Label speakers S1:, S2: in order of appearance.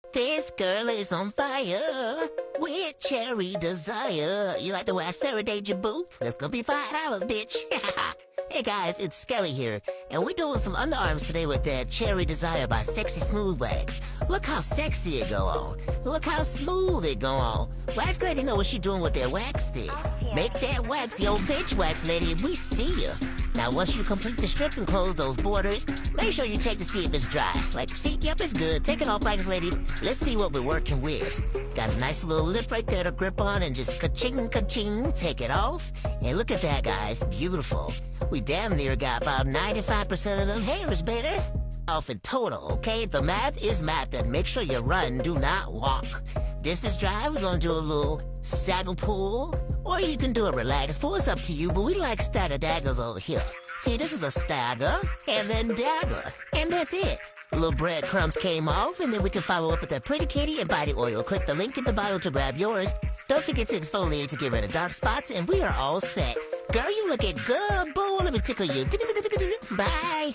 S1: This girl is on fire with cherry desire. You like the way I serenade your boo? That's gonna be $5, bitch. Hey guys, it's Skelly here, and we're doing some underarms today with that Cherry Desire by Sexy Smooth Wax. Look how sexy it go on. Look how smooth it go on. Wax lady know what she doing with that wax stick. Make that wax your bitch, wax lady. We see ya. Now once you complete the strip and close those borders, make sure you check to see if it's dry. Like, see, yep, it's good. Take it off, wax lady. Let's see what we're working with. Got a nice little lip right there to grip on, and just ka-ching, ka-ching, take it off. And look at that, guys. Beautiful. We damn near got about 95% of them hairs, baby. Off in total, okay? The math is math, and make sure you run, do not walk. This is dry, we're gonna do a little stagger pull, or you can do a relaxed pull, it's up to you, but we like stagger daggers over here. See, this is a stagger, and then dagger, and that's it. Little breadcrumbs came off, and then we can follow up with that pretty kitty and body oil. Click the link in the bio to grab yours. Don't forget to exfoliate to get rid of dark spots, and we are all set. Girl, you looking good, boo. Let me tickle you. Bye.